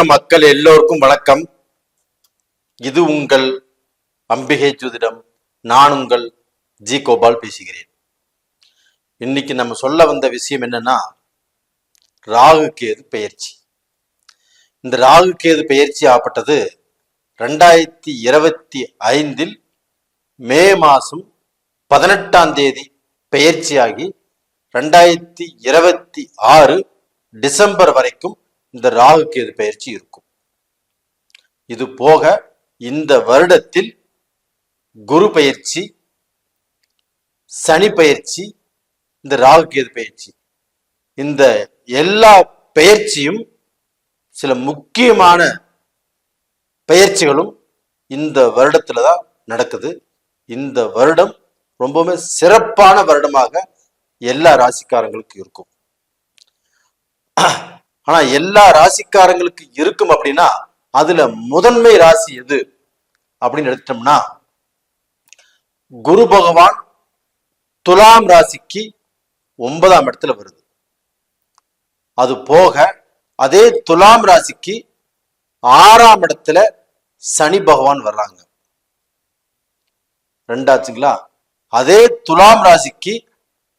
உலக மக்கள் எல்லோருக்கும் வணக்கம். இது உங்கள் அம்பிகை ஜோதிடம். நான் உங்கள் ஜி கோபால் பேசுகிறேன். இன்னைக்கு நம்ம சொல்ல வந்த விஷயம் என்னன்னா, ராகு கேது பெயர்ச்சி. இந்த ராகு கேது பெயர்ச்சி ஆப்பட்டது 2025 மே மாசம் 18ஆம் தேதி பெயர்ச்சியாகி 2026 டிசம்பர் வரைக்கும் இந்த ராகு கேது பெயர்ச்சி இருக்கும். இது போக இந்த வருடத்தில் குரு பெயர்ச்சி, சனி பெயர்ச்சி, இந்த ராகு கேது பெயர்ச்சி, இந்த எல்லா பெயர்ச்சியும் சில முக்கியமான பெயர்ச்சிகளும் இந்த வருடத்துல தான் நடக்குது. இந்த வருடம் ரொம்பவுமே சிறப்பான வருடமாக எல்லா ராசிக்காரங்களுக்கு இருக்கும். ஆனா எல்லா ராசிக்காரங்களுக்கு இருக்கும் அப்படின்னா அதுல முதன்மை ராசி எது அப்படின்னு எடுத்துட்டோம்னா, குரு பகவான் துலாம் ராசிக்கு 9ஆம் இடத்துல வருது. அது போக அதே துலாம் ராசிக்கு 6ஆம் இடத்துல சனி பகவான் வர்றாங்க. ரெண்டாச்சுங்களா? அதே துலாம் ராசிக்கு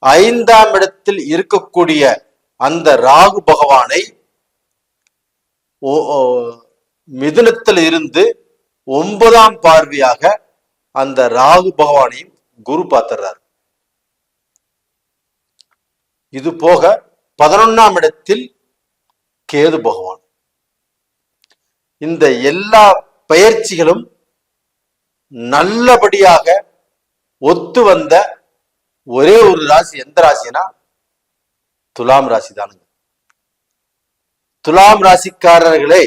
5ஆம் இடத்தில் இருக்கக்கூடிய அந்த ராகு பகவானை மிதுனத்தில் இருந்து 9ஆம் பார்வையாக அந்த ராகு பகவானையும் குரு பார்த்துறார். இது போக 11ஆம் இடத்தில் கேது பகவான். இந்த எல்லா பெயர்ச்சிகளும் நல்லபடியாக ஒத்து வந்த ஒரே ஒரு ராசி எந்த ராசினா துலாம் ராசி தானுங்க. துலாம் ராசிக்காரர்களே,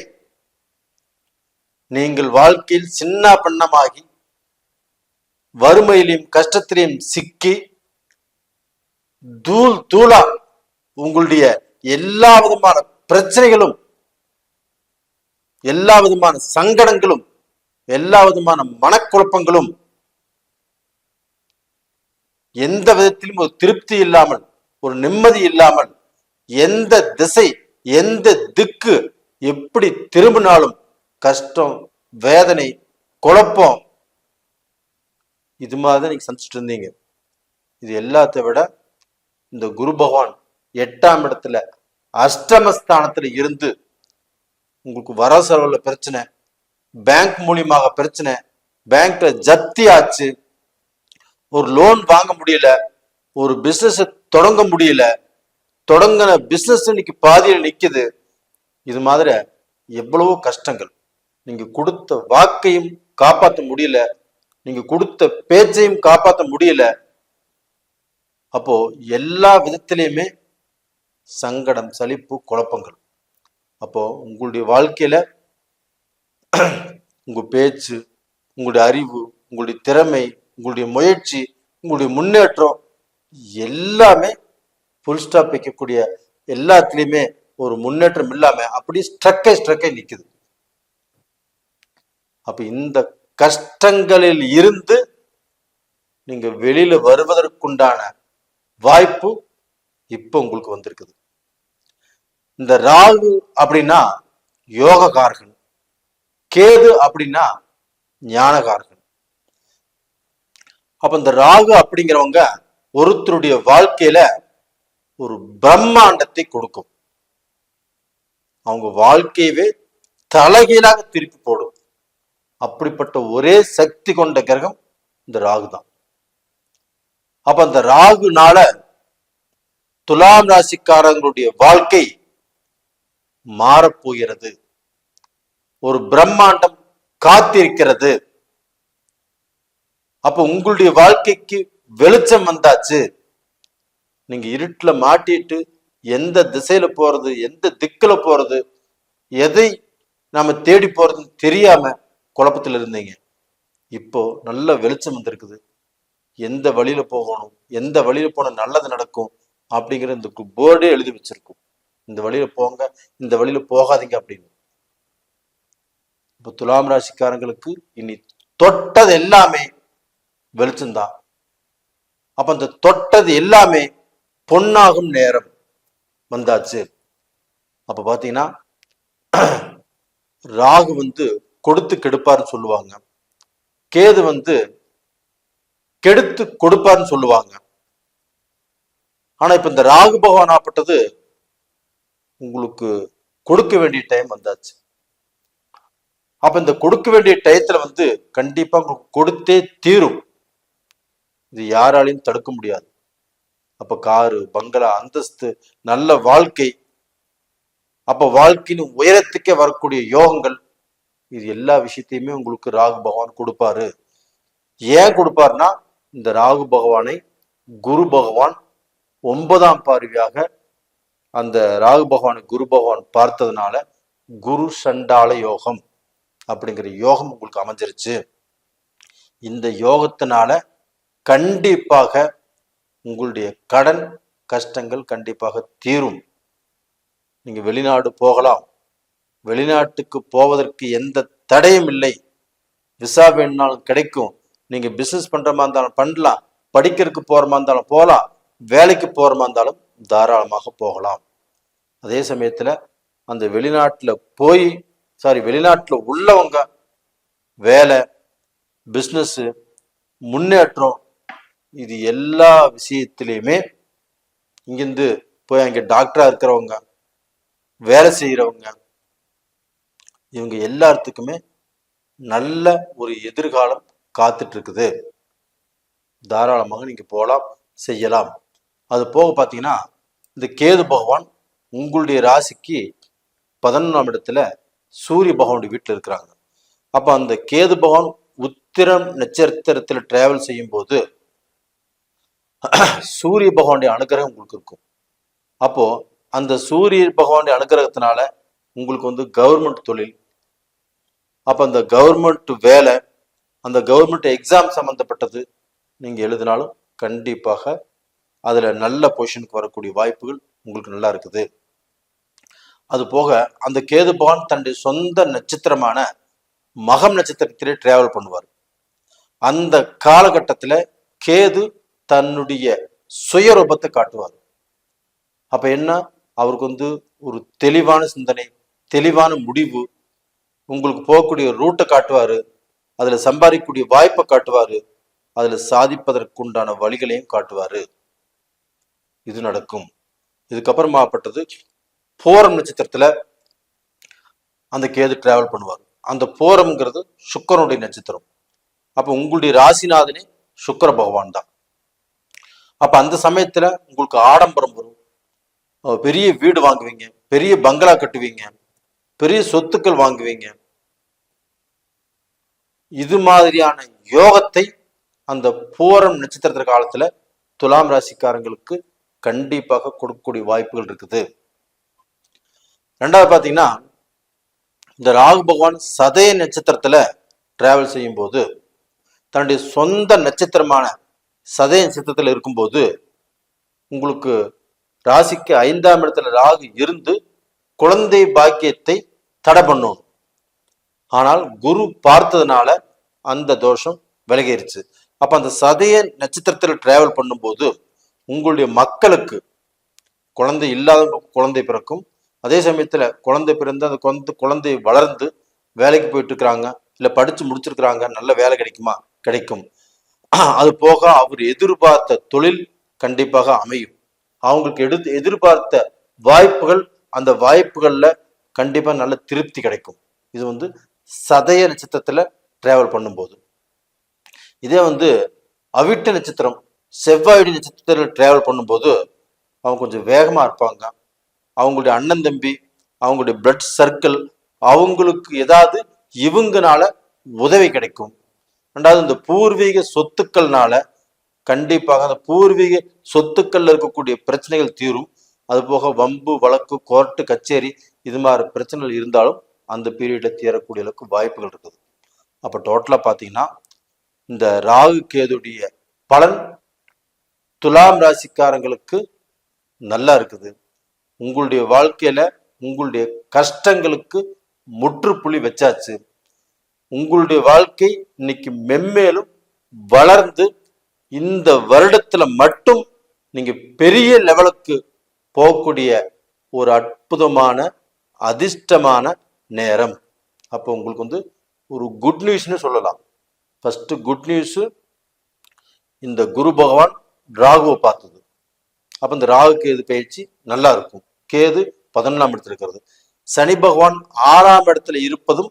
நீங்கள் வாழ்க்கையில் சின்ன பண்ணமாகி வறுமையிலும் கஷ்டத்திலையும் சிக்கி தூளா உங்களுடைய எல்லா விதமான பிரச்சனைகளும், எல்லா விதமான சங்கடங்களும், எல்லா விதமான மனக்குழப்பங்களும், எந்த விதத்திலும் ஒரு திருப்தி இல்லாமல், ஒரு நிம்மதி இல்லாமல், எந்த திசை எந்த திக்கு எப்படி திரும்பினாலும் கஷ்டம், வேதனை, குழப்பம், இது மாதிரி நீங்க சந்திச்சுட்டு இருந்தீங்க. இது எல்லாத்தை விட இந்த குரு பகவான் 8ஆம் இடத்துல அஷ்டமஸ்தானத்துல இருந்து உங்களுக்கு வர செலவுல பிரச்சனை, பேங்க் மூலியமாக பிரச்சனை, பேங்க்ல ஜப்தி ஆச்சு, ஒரு லோன் வாங்க முடியல, ஒரு பிசினஸ் தொடங்க முடியல, தொடங்கின பிசினஸ் இன்னைக்கு பாதியில் நிக்குது. இது மாதிரி எவ்வளவோ கஷ்டங்கள். நீங்க கொடுத்த வாக்கையும் காப்பாற்ற முடியல, நீங்க கொடுத்த பேச்சையும் காப்பாற்ற முடியல. அப்போ எல்லா விதத்திலையுமே சங்கடம், சலிப்பு, குழப்பங்கள். அப்போ உங்களுடைய வாழ்க்கையில உங்க பேச்சு, உங்களுடைய அறிவு, உங்களுடைய திறமை, உங்களுடைய முயற்சி, உங்களுடைய முன்னேற்றம் எல்லாமே புல் ஸ்டாப் வைக்கக்கூடிய எல்லாத்துலயுமே ஒரு முன்னேற்றம் இல்லாம அப்படி ஸ்ட்ரக்கை நிக்குது. அப்ப இந்த கஷ்டங்களில் இருந்து நீங்க வெளியில வருவதற்குண்டான வாய்ப்பு இப்ப உங்களுக்கு வந்திருக்குது. இந்த ராகு அப்படின்னா யோககாரகன், கேது அப்படின்னா ஞானகாரகன். அப்ப இந்த ராகு அப்படிங்கிறவங்க ஒருத்தருடைய வாழ்க்கையில ஒரு பிரம்மாண்டத்தை கொடுக்கும். அவங்க வாழ்க்கையவே தலைகீழாக திருப்பி போடும். அப்படிப்பட்ட ஒரே சக்தி கொண்ட கிரகம் இந்த ராகு தான். அப்ப அந்த ராகுனால துலாம் ராசிக்காரங்களுடைய வாழ்க்கை மாறப்போகிறது. ஒரு பிரம்மாண்டம் காத்திருக்கிறது. அப்ப உங்களுடைய வாழ்க்கைக்கு வெளிச்சம் வந்தாச்சு. நீங்க இருட்டுல மாட்டிட்டு எந்த திசையில போறது, எந்த திக்குல போறது, எதை நாம தேடி போறதுன்னு தெரியாம குழப்பத்துல இருந்தீங்க. இப்போ நல்ல வெளிச்சம் வந்திருக்குது. எந்த வழியில போகணும், எந்த வழியில போன நல்லது நடக்கும் அப்படிங்கிற இந்த போர்டே எழுதி வச்சிருக்கும். இந்த வழியில போங்க, இந்த வழியில போகாதீங்க அப்படின்னு. இப்போ துலாம் ராசிக்காரங்களுக்கு இனி தொட்டது எல்லாமே வெளிச்சம்தான். அப்ப அந்த தொட்டது எல்லாமே பொன்னாகும் நேரம் வந்தாச்சு. அப்ப பாத்தீங்கன்னா ராகு வந்து கொடுத்து கெடுப்பாருன்னு சொல்லுவாங்க, கேது வந்து கெடுத்து கொடுப்பாருன்னு சொல்லுவாங்க. ஆனா இப்ப இந்த ராகு பகவான் ஆப்பட்டது உங்களுக்கு கொடுக்க வேண்டிய டைம் வந்தாச்சு. அப்ப இந்த கொடுக்க வேண்டிய டயத்துல வந்து கண்டிப்பா உங்களுக்கு கொடுத்தே தீரும். இது யாராலையும் தடுக்க முடியாது. அப்ப காரு, பங்களா, அந்தஸ்து, நல்ல வாழ்க்கை, அப்ப வாழ்க்கையின் உயரத்துக்கே வரக்கூடிய யோகங்கள், இது எல்லா விஷயத்தையுமே உங்களுக்கு ராகு பகவான் கொடுப்பாரு. ஏன் கொடுப்பாருன்னா, இந்த ராகு பகவானை குரு பகவான் 9ஆம் பார்வையாக அந்த ராகு பகவானை குரு பகவான் பார்த்ததுனால குரு சண்டால யோகம் அப்படிங்கிற யோகம் உங்களுக்கு அமைஞ்சிருச்சு. இந்த யோகத்தினால கண்டிப்பாக உங்களுடைய கடன் கஷ்டங்கள் கண்டிப்பாக தீரும். நீங்க வெளிநாடு போகலாம், வெளிநாட்டுக்கு போவதற்கு எந்த தடையும் இல்லை, விசா வேணும்னாலும் கிடைக்கும். நீங்க பிசினஸ் பண்ற மாதிரி இருந்தாலும் பண்ணலாம், படிக்கிறதுக்கு போற மாதிரி இருந்தாலும் போகலாம், வேலைக்கு போற மாதிரி இருந்தாலும் தாராளமாக போகலாம். அதே சமயத்துல அந்த வெளிநாட்டுல உள்ளவங்க வேலை, பிசினஸ், முன்னேற்றம், இது எல்லா விஷயத்திலையுமே இங்கிருந்து போய் அங்க டாக்டரா இருக்கிறவங்க, வேலை செய்யறவங்க, இவங்க எல்லாத்துக்குமே நல்ல ஒரு எதிர்காலம் காத்துட்டு இருக்குது. தாராளமாக நீங்க போகலாம், செய்யலாம். அது போக பார்த்தீங்கன்னா, இந்த கேது பகவான் உங்களுடைய ராசிக்கு 11ஆம் இடத்துல சூரிய பகவானுடைய வீட்டில் இருக்கிறாங்க. அப்ப அந்த கேது பகவான் உத்திரம் நட்சத்திரத்துல டிராவல் செய்யும் போது சூரிய பகவானுடைய அனுகிரகம் உங்களுக்கு இருக்கும். அப்போ அந்த சூரிய பகவானுடைய அனுகிரகத்தினால உங்களுக்கு வந்து கவர்மெண்ட் தொழில், அப்ப அந்த கவர்மெண்ட் வேலை, அந்த கவர்மெண்ட் எக்ஸாம் சம்பந்தப்பட்டது நீங்க எழுதினாலும் கண்டிப்பாக அதுல நல்ல பொசிஷனுக்கு வரக்கூடிய வாய்ப்புகள் உங்களுக்கு நல்லா இருக்குது. அது போக அந்த கேது பகவான் தன்னுடைய சொந்த நட்சத்திரமான மகம் நட்சத்திரத்திலே டிராவல் பண்ணுவார். அந்த காலகட்டத்துல கேது தன்னுடைய சுயரூபத்தை காட்டுவார். அப்ப என்ன, அவருக்கு வந்து ஒரு தெளிவான சிந்தனை, தெளிவான முடிவு, உங்களுக்கு போகக்கூடிய ரூட்டை காட்டுவாரு, அதுல சம்பாதிக்கக்கூடிய வாய்ப்பை காட்டுவாரு, அதுல சாதிப்பதற்குண்டான வழிகளையும் காட்டுவாரு. இது நடக்கும். இதுக்கப்புறமாப்பட்டது போரம் நட்சத்திரத்துல அந்த கேது டிராவல் பண்ணுவார். அந்த போரம்ங்கிறது சுக்கரனுடைய நட்சத்திரம். அப்ப உங்களுடைய ராசிநாதனே சுக்கர பகவான் தான். அப்ப அந்த சமயத்துல உங்களுக்கு ஆடம்பரம் வரும், பெரிய வீடு வாங்குவீங்க, பெரிய பங்களா கட்டுவீங்க, பெரிய சொத்துக்கள் வாங்குவீங்க. இது மாதிரியான யோகத்தை அந்த போரம் நட்சத்திர காலத்துல துலாம் ராசிக்காரங்களுக்கு கண்டிப்பாக கொடுக்கக்கூடிய வாய்ப்புகள் இருக்குது. ரெண்டாவது பாத்தீங்கன்னா, இந்த ராகு பகவான் சதய நட்சத்திரத்துல டிராவல் செய்யும் போது தன்னுடைய சொந்த நட்சத்திரமான சதய நட்சத்திரத்துல இருக்கும்போது உங்களுக்கு ராசிக்கு 5ஆம் இடத்துல ராகு இருந்து குழந்தை பாக்கியத்தை தடை பண்ணும். ஆனால் குரு பார்த்ததுனால அந்த தோஷம் விலகிருச்சு. அப்ப அந்த சதய நட்சத்திரத்தில் டிராவல் பண்ணும்போது உங்களுடைய மக்களுக்கு குழந்தை இல்லாத குழந்தை பிறக்கும். அதே சமயத்துல குழந்தை பிறந்து அந்த குழந்தை வளர்ந்து வேலைக்கு போயிட்டு இருக்கிறாங்க, இல்ல படிச்சு முடிச்சிருக்கிறாங்க, நல்ல வேலை கிடைக்குமா, கிடைக்கும். அது போக அவர் எதிர்பார்த்த தொழில் கண்டிப்பாக அமையும். அவங்களுக்கு எதிர்பார்த்த வாய்ப்புகள், அந்த வாய்ப்புகள்ல கண்டிப்பா நல்ல திருப்தி கிடைக்கும். இது வந்து சதய நட்சத்திரத்துல டிராவல் பண்ணும்போது. இதே வந்து அவிட்ட நட்சத்திரம், செவ்வாயுடைய நட்சத்திரத்துல டிராவல் பண்ணும்போது அவங்க கொஞ்சம் வேகமா இருப்பாங்க. அவங்களுடைய அண்ணன் தம்பி, அவங்களுடைய பிளட் சர்க்கிள், அவங்களுக்கு ஏதாவது இவங்கனால உதவி கிடைக்கும். ரெண்டாவது, இந்த பூர்வீக சொத்துக்கள்னால கண்டிப்பாக அந்த பூர்வீக சொத்துக்கள்ல இருக்கக்கூடிய பிரச்சனைகள் தீரும். அது போக வம்பு வழக்கு, கோர்ட்டு கச்சேரி, இது மாதிரி பிரச்சனைகள் இருந்தாலும் அந்த பீரியட்ல தீரக்கூடிய அளவுக்கு வாய்ப்புகள் இருக்குது. அப்ப டோட்டலா பாத்தீங்கன்னா இந்த ராகு கேதுடைய பலன் துலாம் ராசிக்காரங்களுக்கு நல்லா இருக்குது. உங்களுடைய வாழ்க்கையில உங்களுடைய கஷ்டங்களுக்கு முற்றுப்புள்ளி வச்சாச்சு. உங்களுடைய வாழ்க்கை இன்னைக்கு மென்மேலும் வளர்ந்து இந்த வருடத்துல மட்டும் நீங்க பெரிய லெவலுக்கு போகக்கூடிய ஒரு அற்புதமான அதிர்ஷ்டமான நேரம். அப்போ உங்களுக்கு வந்து ஒரு குட் நியூஸ்னு சொல்லலாம். ஃபர்ஸ்ட் குட் நியூஸ், இந்த குரு பகவான் ராகுவை பார்த்தது. அப்ப இந்த ராகு கேது பயிற்சி நல்லா இருக்கும். கேது 11ஆம் இடத்துல இருக்கிறது. சனி பகவான் 6ஆம் இடத்துல இருப்பதும்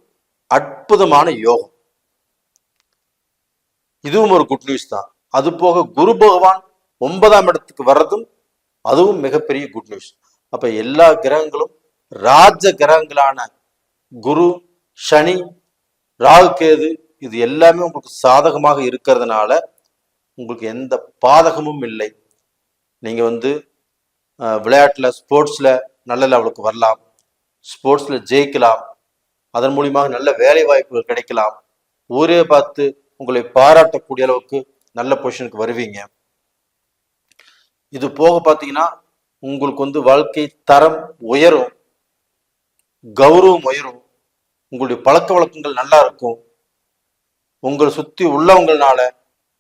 அற்புதமான யோகம். இதுவும் ஒரு குட் நியூஸ் தான். அது போக குரு பகவான் 9ஆம் இடத்துக்கு வர்றதும் அதுவும் மிகப்பெரிய குட் நியூஸ். அப்ப எல்லா கிரகங்களும் ராஜ கிரகங்களான குரு, சனி, ராகு, கேது இது எல்லாமே உங்களுக்கு சாதகமாக இருக்கிறதுனால உங்களுக்கு எந்த பாதகமும் இல்லை. நீங்க வந்து விளையாட்டுல, ஸ்போர்ட்ஸ்ல நல்ல லெவலுக்கு வரலாம், ஸ்போர்ட்ஸ்ல ஜெயிக்கலாம், அதன் மூலியமாக நல்ல வேலை வாய்ப்புகள் கிடைக்கலாம், ஊரே பார்த்து உங்களை பாராட்டக்கூடிய அளவுக்கு நல்ல பொசிஷனுக்கு வருவீங்க. இது போக பார்த்தீங்கன்னா உங்களுக்கு வந்து வாழ்க்கை தரம் உயரும், கௌரவம் உயரும், உங்களுடைய பழக்க வழக்கங்கள் நல்லா இருக்கும், உங்களை சுத்தி உள்ளவங்களால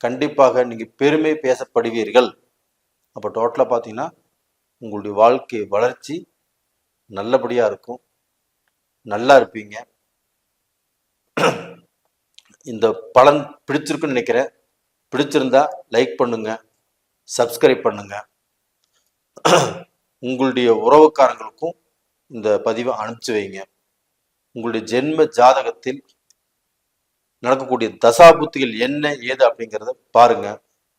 கண்டிப்பாக நீங்க பெருமை பேசப்படுவீர்கள். அப்ப டோட்டலா பார்த்தீங்கன்னா உங்களுடைய வாழ்க்கை வளர்ச்சி நல்லபடியா இருக்கும், நல்லா இருப்பீங்க. இந்த பலன் பிடிச்சிருக்குன்னு நினைக்கிறேன். பிடிச்சிருந்தா லைக் பண்ணுங்க, சப்ஸ்கிரைப் பண்ணுங்க. உங்களுடைய உறவுக்காரங்களுக்கும் இந்த பதிவை அனுப்பிச்சு வைங்க. உங்களுடைய ஜென்ம ஜாதகத்தில் நடக்கக்கூடிய தசாபுத்திகள் என்ன ஏது அப்படிங்கிறத பாருங்க.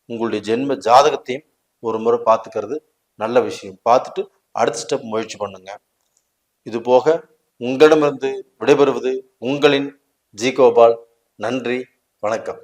உங்களுடைய ஜென்ம ஜாதகத்தையும் ஒரு முறை பார்த்துக்கிறது நல்ல விஷயம். பார்த்துட்டு அடுத்த ஸ்டெப் முயற்சி பண்ணுங்க. இது போக உங்களிடமிருந்து விடைபெறுவது உங்களின் ஜி கோபால். நன்றி, வணக்கம்.